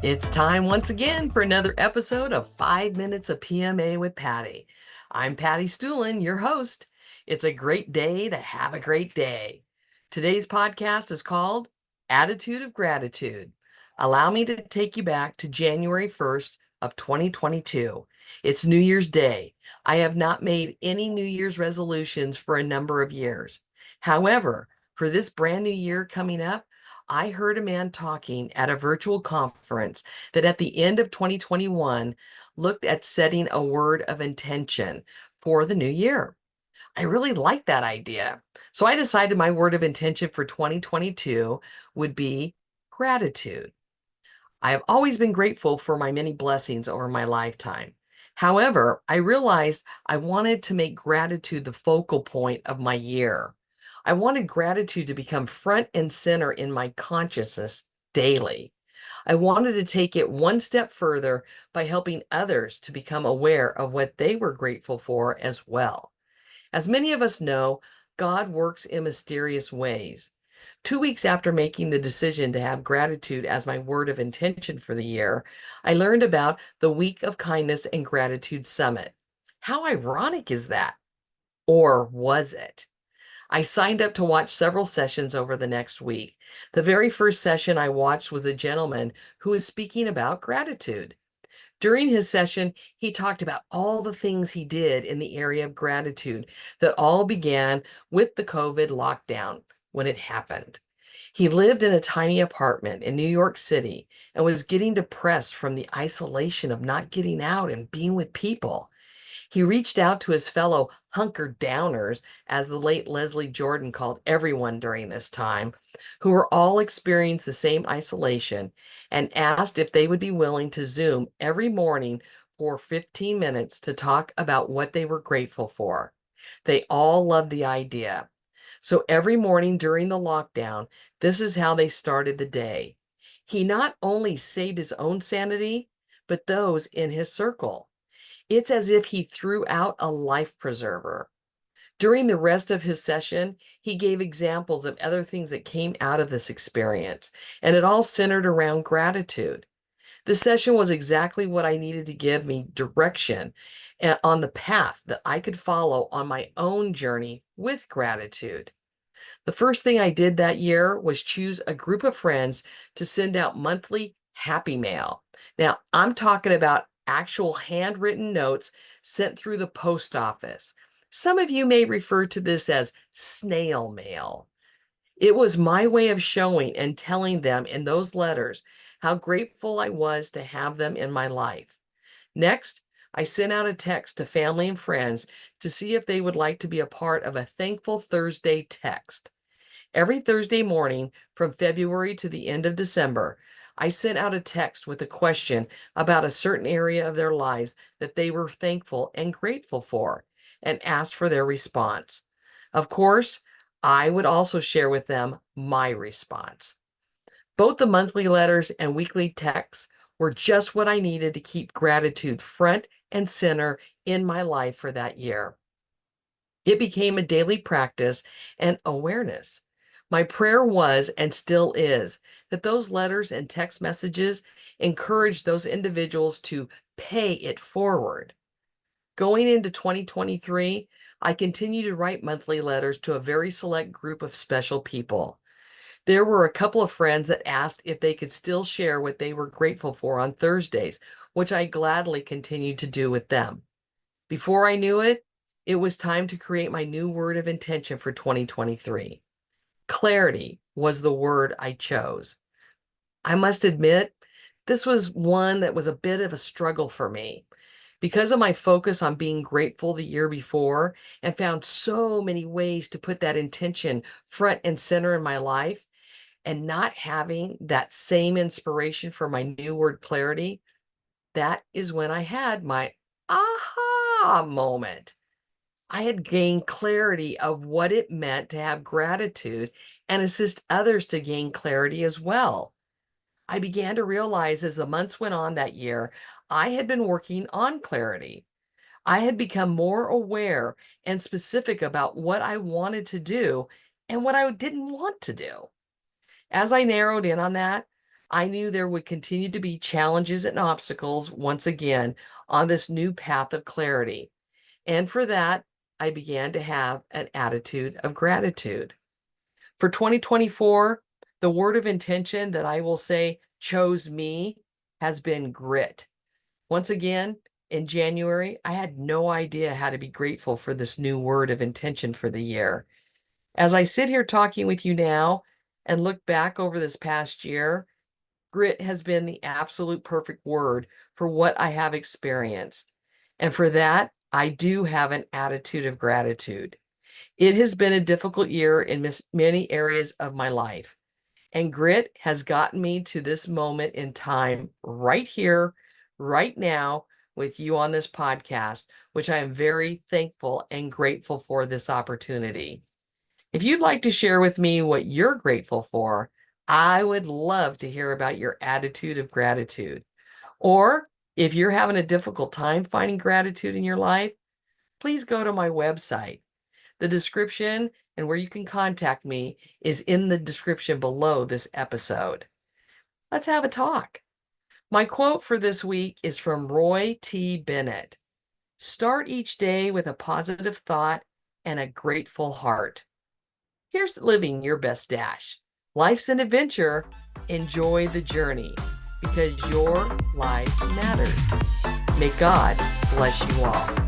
It's time once again for another episode of 5 Minutes of PMA with Patty. I'm Patty Stoolin, your host. It's a great day to have a great day. Today's podcast is called Attitude of Gratitude. Allow me to take you back to January 1st of 2022. It's New Year's Day. I have not made any New Year's resolutions for a number of years. However, for this brand new year coming up, I heard a man talking at a virtual conference that at the end of 2021 looked at setting a word of intention for the new year. I really like that idea. So I decided my word of intention for 2022 would be gratitude. I have always been grateful for my many blessings over my lifetime. However, I realized I wanted to make gratitude the focal point of my year. I wanted gratitude to become front and center in my consciousness daily. I wanted to take it one step further by helping others to become aware of what they were grateful for as well. As many of us know, God works in mysterious ways. 2 weeks after making the decision to have gratitude as my word of intention for the year, I learned about the Week of Kindness and Gratitude Summit. How ironic is that? Or was it? I signed up to watch several sessions over the next week. The very first session I watched was a gentleman who was speaking about gratitude. During his session, he talked about all the things he did in the area of gratitude that all began with the COVID lockdown when it happened. He lived in a tiny apartment in New York City and was getting depressed from the isolation of not getting out and being with people. He reached out to his fellow hunker downers, as the late Leslie Jordan called everyone during this time, who were all experiencing the same isolation, and asked if they would be willing to Zoom every morning for 15 minutes to talk about what they were grateful for. They all loved the idea. So every morning during the lockdown, this is how they started the day. He not only saved his own sanity, but those in his circle. It's as if he threw out a life preserver. During the rest of his session, he gave examples of other things that came out of this experience, and it all centered around gratitude. The session was exactly what I needed to give me direction on the path that I could follow on my own journey with gratitude. The first thing I did that year was choose a group of friends to send out monthly happy mail. Now, I'm talking about actual handwritten notes sent through the post office. Some of you may refer to this as snail mail. It was my way of showing and telling them in those letters how grateful I was to have them in my life. Next, I sent out a text to family and friends to see if they would like to be a part of a Thankful Thursday text. Every Thursday morning from February to the end of December, I sent out a text with a question about a certain area of their lives that they were thankful and grateful for, and asked for their response. Of course, I would also share with them my response. Both the monthly letters and weekly texts were just what I needed to keep gratitude front and center in my life for that year. It became a daily practice and awareness. My prayer was and still is that those letters and text messages encourage those individuals to pay it forward. Going into 2023, I continue to write monthly letters to a very select group of special people. There were a couple of friends that asked if they could still share what they were grateful for on Thursdays, which I gladly continued to do with them. Before I knew it, it was time to create my new word of intention for 2023. Clarity was the word I chose. I must admit, this was one that was a bit of a struggle for me. Because of my focus on being grateful the year before and found so many ways to put that intention front and center in my life, and not having that same inspiration for my new word clarity, that is when I had my aha moment. I had gained clarity of what it meant to have gratitude and assist others to gain clarity as well. I began to realize as the months went on that year, I had been working on clarity. I had become more aware and specific about what I wanted to do and what I didn't want to do. As I narrowed in on that, I knew there would continue to be challenges and obstacles once again on this new path of clarity. And for that, I began to have an attitude of gratitude. For 2024, the word of intention that I will say chose me has been grit. Once again, in January, I had no idea how to be grateful for this new word of intention for the year. As I sit here talking with you now and look back over this past year, grit has been the absolute perfect word for what I have experienced. And for that, I do have an attitude of gratitude. It has been a difficult year in many areas of my life, and grit has gotten me to this moment in time right here, right now, with you on this podcast, which I am very thankful and grateful for this opportunity. If you'd like to share with me what you're grateful for, I would love to hear about your attitude of gratitude. Or if you're having a difficult time finding gratitude in your life, please go to my website. The description and where you can contact me is in the description below this episode. Let's have a talk. My quote for this week is from Roy T. Bennett. Start each day with a positive thought and a grateful heart. Here's to living your best dash. Life's an adventure. Enjoy the journey because your life matters. May God bless you all.